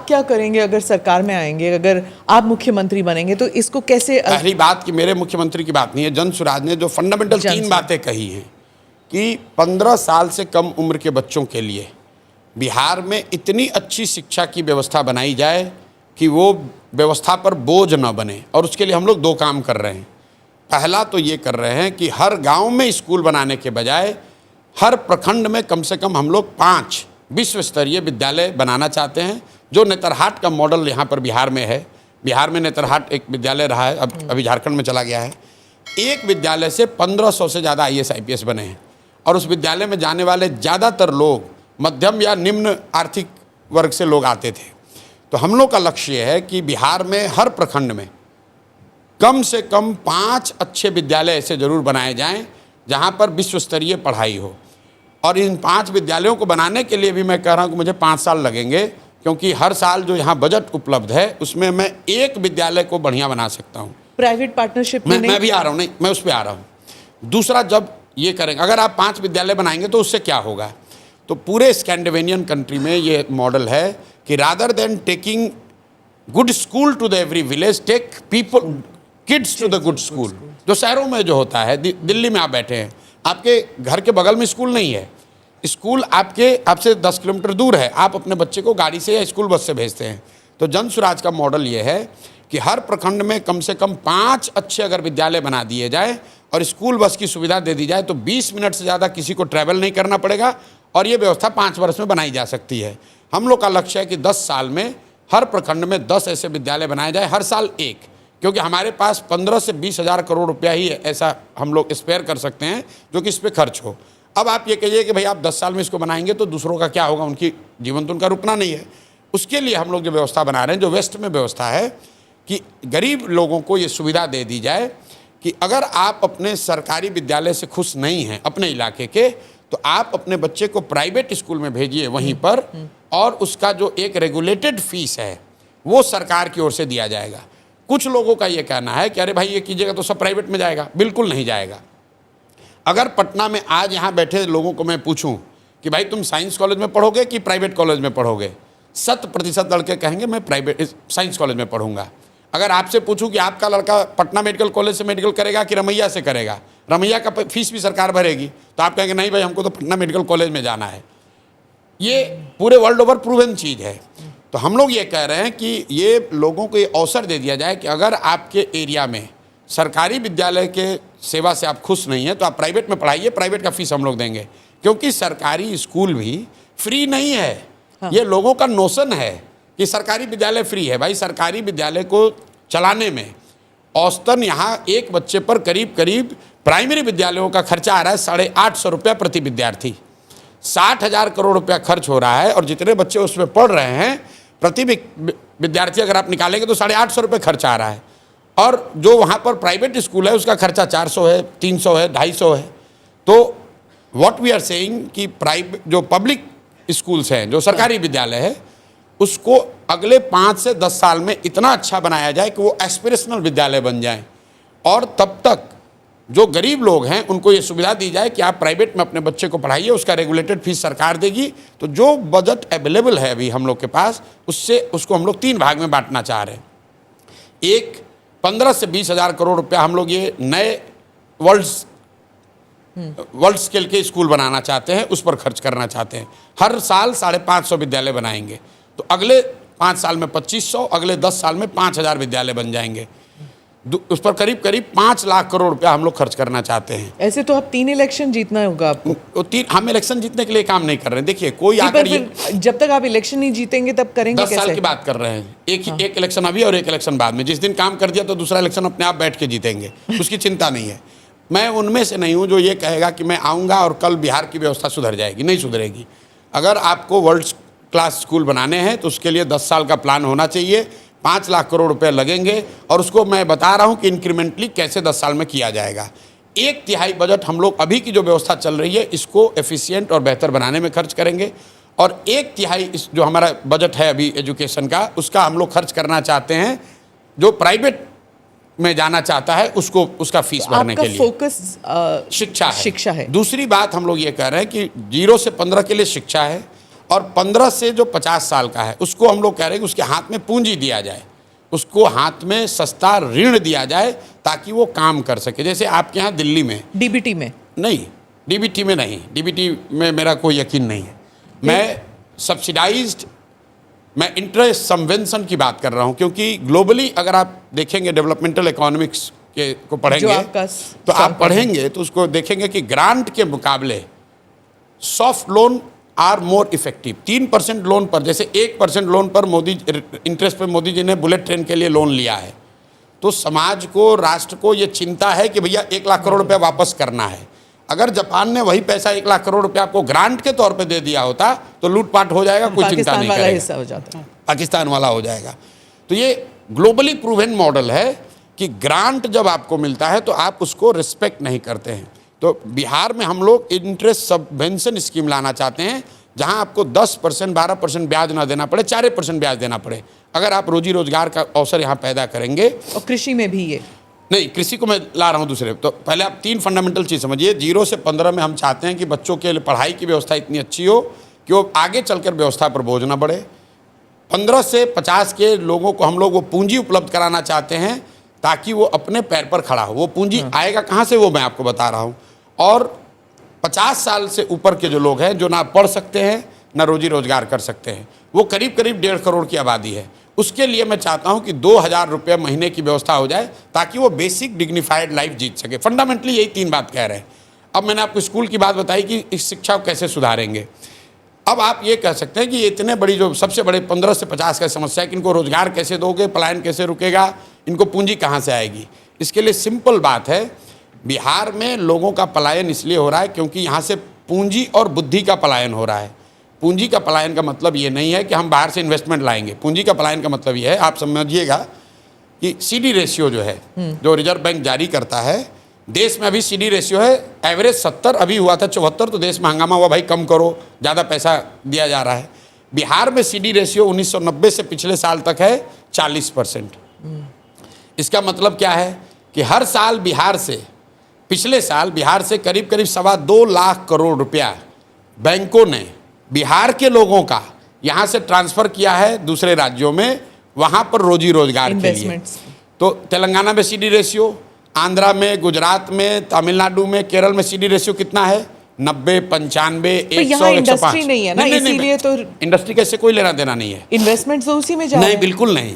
आप क्या करेंगे अगर सरकार में आएंगे, अगर आप मुख्यमंत्री बनेंगे तो इसको कैसे? पहली बात कि मेरे मुख्यमंत्री की बात नहीं है, जन सुराज ने जो फंडामेंटल 3 बातें कही हैं कि 15 साल से कम उम्र के बच्चों के लिए बिहार में इतनी अच्छी शिक्षा की व्यवस्था बनाई जाए कि वो व्यवस्था पर बोझ न बने। और उसके लिए हम लोग 2 काम कर रहे हैं। पहला तो ये कर रहे हैं कि हर गांव में स्कूल बनाने के बजाय हर प्रखंड में कम से कम हम लोग 5 विश्व स्तरीय विद्यालय बनाना चाहते हैं, जो नेतरहाट का मॉडल यहाँ पर बिहार में है। बिहार में नेतरहाट एक विद्यालय रहा है, अब अभी झारखंड में चला गया है। एक विद्यालय से 1500 से ज़्यादा IAS IPS बने हैं और उस विद्यालय में जाने वाले ज़्यादातर लोग मध्यम या निम्न आर्थिक वर्ग से लोग आते थे। तो हम लोग का लक्ष्य ये है कि बिहार में हर प्रखंड में कम से कम 5 अच्छे विद्यालय ऐसे ज़रूर बनाए जाएं जहां पर विश्व स्तरीय पढ़ाई हो। और इन 5 विद्यालयों को बनाने के लिए भी मैं कह रहा हूं कि मुझे 5 साल लगेंगे, क्योंकि हर साल जो यहाँ बजट उपलब्ध है उसमें मैं एक विद्यालय को बढ़िया बना सकता हूँ। प्राइवेट पार्टनरशिप मैं भी आ रहा हूँ, नहीं मैं उस पर आ रहा हूँ। दूसरा, जब ये करेंगे, अगर आप 5 विद्यालय बनाएंगे तो उससे क्या होगा, तो पूरे स्कैंडिनेवियन कंट्री में ये मॉडल है कि rather than taking good school to the every village, take people kids to the good school. जो शहरों में जो होता है, दिल्ली में आप बैठे हैं, आपके घर के बगल में स्कूल नहीं है, स्कूल आपसे 10 किलोमीटर दूर है, आप अपने बच्चे को गाड़ी से या स्कूल बस से भेजते हैं। तो जन सुराज का मॉडल ये है कि हर प्रखंड में कम से कम 5 अच्छे अगर विद्यालय बना दिए जाए और स्कूल बस की सुविधा दे दी जाए तो 20 मिनट से ज़्यादा किसी को ट्रैवल नहीं करना पड़ेगा और ये व्यवस्था 5 वर्ष में बनाई जा सकती है। हम लोग का लक्ष्य है कि 10 साल में हर प्रखंड में 10 ऐसे विद्यालय बनाए जाए, हर साल एक, क्योंकि हमारे पास 15 से 20 हज़ार करोड़ रुपया ही ऐसा हम लोग स्पेयर कर सकते हैं जो कि इस पर खर्च हो। अब आप ये कहिए कि भाई आप 10 साल में इसको बनाएंगे तो दूसरों का क्या होगा, उनकी जीवन तो उनका रुकना नहीं है। उसके लिए हम लोग जो व्यवस्था बना रहे हैं, जो वेस्ट में व्यवस्था है कि गरीब लोगों को ये सुविधा दे दी जाए कि अगर आप अपने सरकारी विद्यालय से खुश नहीं हैं अपने इलाके के, तो आप अपने बच्चे को प्राइवेट स्कूल में भेजिए वहीं पर, और उसका जो एक रेगुलेटेड फीस है वो सरकार की ओर से दिया जाएगा। कुछ लोगों का ये कहना है कि अरे भाई ये कीजिएगा तो सब प्राइवेट में जाएगा। बिल्कुल नहीं जाएगा। अगर पटना में आज यहाँ बैठे लोगों को मैं पूछूं कि भाई तुम साइंस कॉलेज में पढ़ोगे कि प्राइवेट कॉलेज में पढ़ोगे, 100% लड़के कहेंगे मैं प्राइवेट साइंस कॉलेज में पढ़ूंगा। अगर आपसे पूछूं कि आपका लड़का पटना मेडिकल कॉलेज से मेडिकल करेगा कि रमैया से करेगा, रमैया का फीस भी सरकार भरेगी, तो आप कहेंगे नहीं भाई हमको तो पटना मेडिकल कॉलेज में जाना है। ये पूरे वर्ल्ड ओवर प्रूवन चीज़ है। तो हम लोग ये कह रहे हैं कि ये लोगों को ये अवसर दे दिया जाए कि अगर आपके एरिया में सरकारी विद्यालय के सेवा से आप खुश नहीं हैं तो आप प्राइवेट में पढ़ाइए, प्राइवेट का फीस हम लोग देंगे, क्योंकि सरकारी स्कूल भी फ्री नहीं है। हाँ। ये लोगों का नोशन है कि सरकारी विद्यालय फ्री है। भाई सरकारी विद्यालय को चलाने में औसतन यहाँ एक बच्चे पर करीब प्राइमरी विद्यालयों का खर्चा आ रहा है 850 रुपया प्रति विद्यार्थी। 60,000 करोड़ रुपया खर्च हो रहा है और जितने बच्चे उसमें पढ़ रहे हैं प्रति विद्यार्थी अगर आप निकालेंगे तो 850 रुपये खर्चा आ रहा है। और जो वहाँ पर प्राइवेट स्कूल है उसका खर्चा 400 है, 300 है, 250 है। तो व्हाट वी आर सेइंग कि जो पब्लिक स्कूल्स हैं, जो सरकारी विद्यालय है, उसको अगले 5 से 10 साल में इतना अच्छा बनाया जाए कि वो एस्पिरेशनल विद्यालय बन जाएं, और तब तक जो गरीब लोग हैं उनको ये सुविधा दी जाए कि आप प्राइवेट में अपने बच्चे को पढ़ाइए, उसका रेगुलेटेड फीस सरकार देगी। तो जो बजट अवेलेबल है अभी हम लोग के पास, उसको हम लोग 3 भाग में बांटना चाह रहे हैं। एक 15 से 20 हज़ार करोड़ रुपया हम लोग ये नए वर्ल्ड स्केल के स्कूल बनाना चाहते हैं, उस पर खर्च करना चाहते हैं। हर साल 550 विद्यालय बनाएंगे, तो अगले 5 साल में 2500, अगले 10 साल में 5000 विद्यालय बन जाएंगे। उस पर करीब 5 लाख करोड़ रुपया हम लोग खर्च करना चाहते हैं। ऐसे तो आप 3 इलेक्शन जीतना होगा आपको। हम इलेक्शन जीतने के लिए काम नहीं कर रहे हैं। देखिए कोई आकर जब तक आप इलेक्शन नहीं जीतेंगे तब करेंगे 10 साल की बात कर रहे हैं। एक इलेक्शन अभी और एक इलेक्शन बाद में। जिस दिन काम कर दिया तो दूसरा इलेक्शन अपने आप बैठ के जीतेंगे, उसकी चिंता नहीं है। मैं उनमें से नहीं हूँ जो ये कहेगा कि मैं आऊँगा और कल बिहार की व्यवस्था सुधर जाएगी। नहीं सुधरेगी। अगर आपको वर्ल्ड क्लास स्कूल बनाने हैं तो उसके लिए 10 साल का प्लान होना चाहिए। 5 लाख करोड़ रुपए लगेंगे और उसको मैं बता रहा हूं कि इंक्रीमेंटली कैसे 10 साल में किया जाएगा। 1/3 बजट हम लोग अभी की जो व्यवस्था चल रही है इसको एफिशिएंट और बेहतर बनाने में खर्च करेंगे, और 1/3 जो हमारा बजट है अभी एजुकेशन का, उसका हम लोग खर्च करना चाहते हैं जो प्राइवेट में जाना चाहता है उसको उसका फीस भरने के लिए। फोकस शिक्षा है। दूसरी बात हम लोग ये कह रहे हैं कि 0 से 15 के लिए शिक्षा है, और 15 से जो 50 साल का है उसको हम लोग कह रहे हैं कि उसके हाथ में पूंजी दिया जाए, उसको हाथ में सस्ता ऋण दिया जाए ताकि वो काम कर सके। जैसे आपके यहाँ दिल्ली में डीबीटी में नहीं, डीबीटी में नहीं, डीबीटी में मेरा कोई यकीन नहीं है। मैं सब्सिडाइज्ड, मैं इंटरेस्ट सबवेंशन की बात कर रहा हूँ, क्योंकि ग्लोबली अगर आप देखेंगे डेवलपमेंटल इकोनॉमिक्स के को पढ़ेंगे तो आप पढ़ेंगे तो उसको देखेंगे कि ग्रांट के मुकाबले soft loan are more effective. 3% loan पर, जैसे 1% लोन पर मोदी इंटरेस्ट पे मोदी जी ने बुलेट ट्रेन के लिए लोन लिया है, तो समाज को, राष्ट्र को ये चिंता है कि भैया 1 लाख करोड़ रुपया वापस करना है। अगर जापान ने वही पैसा 1 लाख करोड़ रुपया आपको ग्रांट के तौर पे दे दिया होता तो लूटपाट हो जाएगा, कोई चिंता नहीं करेगा, हिस्सा हो जाता है, पाकिस्तान वाला हो जाएगा। तो ये ग्लोबली प्रूवन मॉडल है कि ग्रांट जब आपको मिलता है तो आप उसको रिस्पेक्ट नहीं करते हैं। तो बिहार में हम लोग इंटरेस्ट सबवेंशन स्कीम लाना चाहते हैं, जहां आपको 10%, 12% ब्याज ना देना पड़े, 4% ब्याज देना पड़े, अगर आप रोजी रोजगार का अवसर यहाँ पैदा करेंगे। और कृषि में भी ये नहीं, कृषि को मैं ला रहा हूँ दूसरे। तो पहले आप 3 फंडामेंटल चीज़ समझिए। 0 से 15 में हम चाहते हैं कि बच्चों के लिए पढ़ाई की व्यवस्था इतनी अच्छी हो कि वो आगे चलकर व्यवस्था पर बोझ ना बढ़े। 15 से 50 के लोगों को हम लोग वो पूंजी उपलब्ध कराना चाहते हैं ताकि वो अपने पैर पर खड़ा हो। वो पूंजी आएगा कहाँ से, वो मैं आपको बता रहा हूँ। और 50 साल से ऊपर के जो लोग हैं, जो ना पढ़ सकते हैं ना रोजी रोजगार कर सकते हैं, वो करीब करीब 1.5 करोड़ की आबादी है। उसके लिए मैं चाहता हूं कि 2000 रुपये महीने की व्यवस्था हो जाए ताकि वो बेसिक डिग्निफाइड लाइफ जीत सके। फंडामेंटली यही 3 बात कह रहे हैं। अब मैंने आपको स्कूल की बात बताई कि इस शिक्षा को कैसे सुधारेंगे। अब आप ये कह सकते हैं कि ये इतने बड़ी, जो सबसे बड़े 15 से 50 का समस्या है कि इनको रोजगार कैसे दोगे, पलायन कैसे रुकेगा, इनको पूंजी कहाँ से आएगी। इसके लिए सिंपल बात है, बिहार में लोगों का पलायन इसलिए हो रहा है क्योंकि यहाँ से पूंजी और बुद्धि का पलायन हो रहा है। पूंजी का पलायन का मतलब ये नहीं है कि हम बाहर से इन्वेस्टमेंट लाएंगे। पूंजी का पलायन का मतलब ये है, आप समझिएगा कि सीडी रेशियो जो है, जो रिजर्व बैंक जारी करता है, देश में अभी सीडी रेशियो है एवरेज 70, अभी हुआ था 74, तो देश में हंगामा हुआ, भाई कम करो, ज़्यादा पैसा दिया जा रहा है। बिहार में सीडी रेशियो 1990 से पिछले साल तक है 40%। इसका मतलब क्या है कि हर साल बिहार से, पिछले साल बिहार से करीब करीब 2.25 लाख करोड़ रुपया बैंकों ने बिहार के लोगों का यहाँ से ट्रांसफ़र किया है दूसरे राज्यों में, वहाँ पर रोजी रोजगार के लिए। तो तेलंगाना में सीडी रेशियो, आंध्रा में, गुजरात में, तमिलनाडु में, केरल में सीडी रेशियो कितना है? 90, 95, 100, 105 नहीं है ना, इसीलिए तो इंडस्ट्री कैसे कोई लेना देना नहीं है। इन्वेस्टमेंट तो उसी में जा रहा है। नहीं, बिल्कुल नहीं।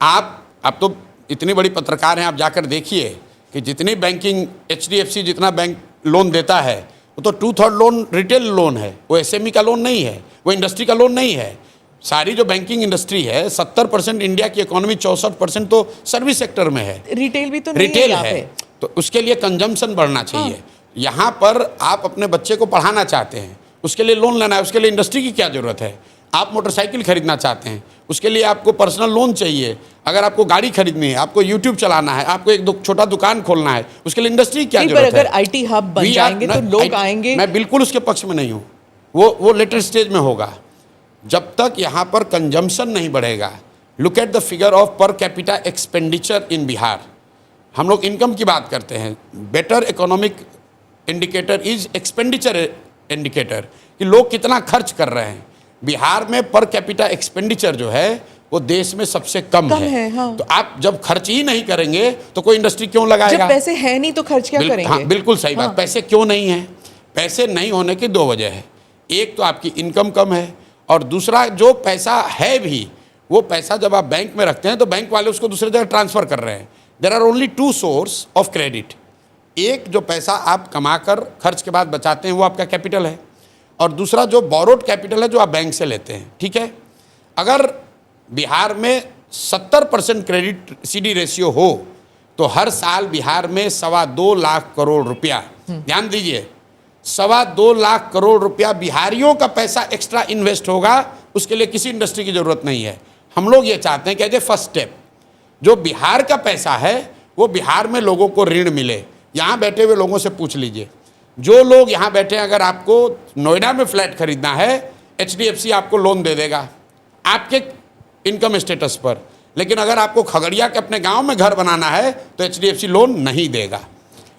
आप तो इतनी बड़ी पत्रकार हैं, आप जाकर देखिए कि जितनी बैंकिंग, HDFC जितना बैंक लोन देता है वो तो 2/3 लोन रिटेल लोन है, वो SME का लोन नहीं है, वो इंडस्ट्री का लोन नहीं है। सारी जो बैंकिंग इंडस्ट्री है, 70% इंडिया की इकोनॉमी, 64% तो सर्विस सेक्टर में है। रिटेल भी तो नहीं रिटेल है, तो उसके लिए कंजम्पशन बढ़ना चाहिए। यहाँ पर आप अपने बच्चे को पढ़ाना चाहते हैं, उसके लिए लोन लेना है, उसके लिए इंडस्ट्री की क्या ज़रूरत है? आप मोटरसाइकिल खरीदना चाहते हैं, उसके लिए आपको पर्सनल लोन चाहिए। अगर आपको गाड़ी खरीदनी है, आपको यूट्यूब चलाना है, आपको एक छोटा दुकान खोलना है, उसके लिए इंडस्ट्री की क्या जरूरत है? अगर IT हब बन जाएंगे तो लोग आएंगे। मैं बिल्कुल उसके पक्ष में नहीं हूँ, वो लेटर स्टेज में होगा। जब तक यहाँ पर कंजम्पशन नहीं बढ़ेगा, look at the figure of per capita expenditure in Bihar. हम लोग इनकम की बात करते हैं, better economic indicator is expenditure indicator, कि लोग कितना खर्च कर रहे हैं। बिहार में पर कैपिटा एक्सपेंडिचर जो है वो देश में सबसे कम है। हाँ। तो आप जब खर्च ही नहीं करेंगे तो कोई इंडस्ट्री क्यों लगाएगा? जब पैसे है नहीं तो खर्च क्या करेंगे? हाँ, बिल्कुल सही बात। पैसे क्यों नहीं है? पैसे नहीं होने की 2 वजह है। एक तो आपकी इनकम कम है, और दूसरा जो पैसा है भी, वो पैसा जब आप बैंक में रखते हैं तो बैंक वाले उसको दूसरी जगह ट्रांसफ़र कर रहे हैं। There are only 2 source of credit. एक जो पैसा आप कमाकर खर्च के बाद बचाते हैं वो आपका कैपिटल है, और दूसरा जो बोरोड कैपिटल है जो आप बैंक से लेते हैं। ठीक है, अगर बिहार में 70% क्रेडिट सीडी रेशियो हो तो हर साल बिहार में 2.25 लाख करोड़ रुपया, ध्यान दीजिए, 2.25 लाख करोड़ रुपया बिहारियों का पैसा एक्स्ट्रा इन्वेस्ट होगा। उसके लिए किसी इंडस्ट्री की ज़रूरत नहीं है। हम लोग ये चाहते हैं कि एज ए फर्स्ट स्टेप जो बिहार का पैसा है वो बिहार में लोगों को ऋण मिले। यहाँ बैठे हुए लोगों से पूछ लीजिए, जो लोग यहाँ बैठे हैं, अगर आपको नोएडा में फ्लैट खरीदना है, HDFC आपको लोन दे देगा आपके इनकम स्टेटस पर, लेकिन अगर आपको खगड़िया के अपने गांव में घर बनाना है तो HDFC लोन नहीं देगा।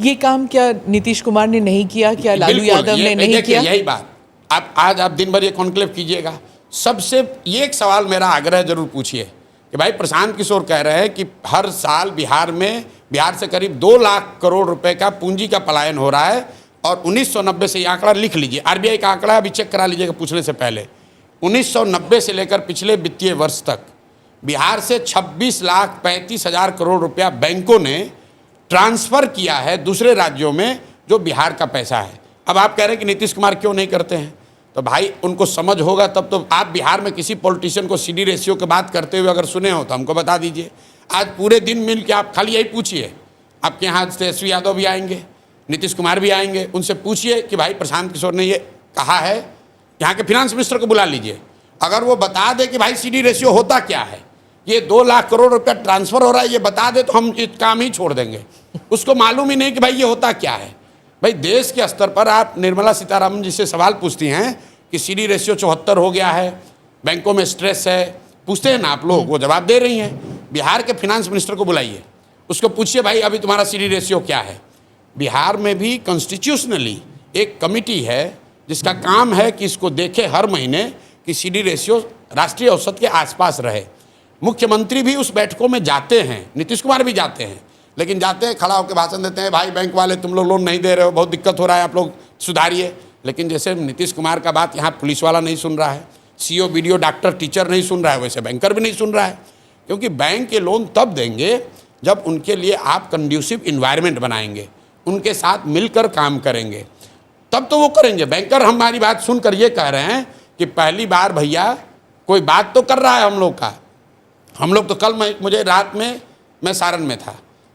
ये काम क्या नीतीश कुमार ने नहीं किया? क्या लालू यादव ने नहीं किया? यही बात आज आप दिन भर ये कॉन्क्लेव कीजिएगा, सबसे ये एक सवाल मेरा आग्रह जरूर पूछिए कि भाई प्रशांत किशोर कह रहे हैं कि हर साल बिहार से करीब 2 लाख करोड़ रुपए का पूंजी का पलायन हो रहा है, और 1990 से ये आंकड़ा लिख लीजिए, आरबीआई का आंकड़ा अभी चेक करा लीजिएगा पूछने से पहले, 1990 से लेकर पिछले वित्तीय वर्ष तक बिहार से 26,35,000 करोड़ रुपया बैंकों ने ट्रांसफ़र किया है दूसरे राज्यों में, जो बिहार का पैसा है। अब आप कह रहे हैं कि नीतीश कुमार क्यों नहीं करते हैं, तो भाई उनको समझ होगा तब तो। आप बिहार में किसी पॉलिटिशियन को सीडी रेशियो की बात करते हुए अगर सुने हो तो हमको बता दीजिए। आज पूरे दिन मिल के आप खाली यही पूछिए, आपके यहाँ तेजस्वी यादव भी आएंगे, नीतीश कुमार भी आएंगे, उनसे पूछिए कि भाई प्रशांत किशोर ने ये कहा है, यहाँ के फिनांस मिनिस्टर को बुला लीजिए, अगर वो बता दे कि भाई सीडी रेशियो होता क्या है, ये 2 लाख करोड़ रुपया ट्रांसफ़र हो रहा है, ये बता दे तो हम ये काम ही छोड़ देंगे। उसको मालूम ही नहीं कि भाई ये होता क्या है। भाई देश के स्तर पर आप निर्मला सीतारामन जी से सवाल पूछती हैं कि सीडी रेशियो 74 हो गया है, बैंकों में स्ट्रेस है, पूछते हैं ना आप लोग, वो जवाब दे रही हैं। बिहार के फिनांस मिनिस्टर को बुलाइए, उसको पूछिए भाई अभी तुम्हारा सीडी रेशियो क्या है। बिहार में भी कॉन्स्टिट्यूशनली एक कमिटी है जिसका काम है कि इसको देखे हर महीने कि सीडी रेशियो राष्ट्रीय औसत के आसपास रहे। मुख्यमंत्री भी उस बैठकों में जाते हैं, नीतीश कुमार भी जाते हैं, लेकिन जाते हैं खड़ा होकर भाषण देते हैं, भाई बैंक वाले तुम लोग लोन नहीं दे रहे हो, बहुत दिक्कत हो रहा है, आप लोग सुधारिए। लेकिन जैसे नीतीश कुमार का बात यहाँ पुलिस वाला नहीं सुन रहा है, सीओ बीडीओ डॉक्टर टीचर नहीं सुन रहा है, वैसे बैंकर भी नहीं सुन रहा है। क्योंकि बैंक के लोन तब देंगे जब उनके लिए आप कंड्यूसिव इन्वायरमेंट बनाएंगे, उनके साथ मिलकर काम करेंगे, तब तो वो करेंगे। बैंकर हमारी बात सुनकर ये कह रहे हैं कि पहली बार भैया कोई बात तो कर रहा है हम लोग का। हम लोग तो कल मुझे रात में मैं सारण में था,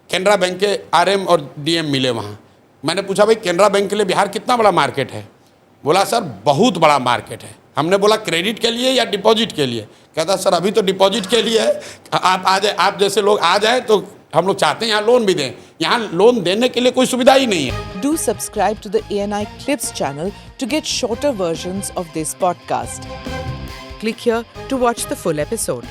कैनरा बैंक के आरएम और डीएम मिले वहाँ। मैंने पूछा भाई कैनरा बैंक के लिए बिहार कितना बड़ा मार्केट है? बोला सर बहुत बड़ा मार्केट है। हमने बोला क्रेडिट के लिए या डिपॉजिट के लिए? कहता सर अभी तो डिपॉजिट के लिए है, आप आ जाए, आप जैसे लोग आ जाए तो हम लोग चाहते हैं यहाँ लोन भी दें। यहाँ लोन देने के लिए कोई सुविधा ही नहीं है। Do subscribe to the ANI Clips channel to get shorter versions of this podcast. Click here to watch the full episode.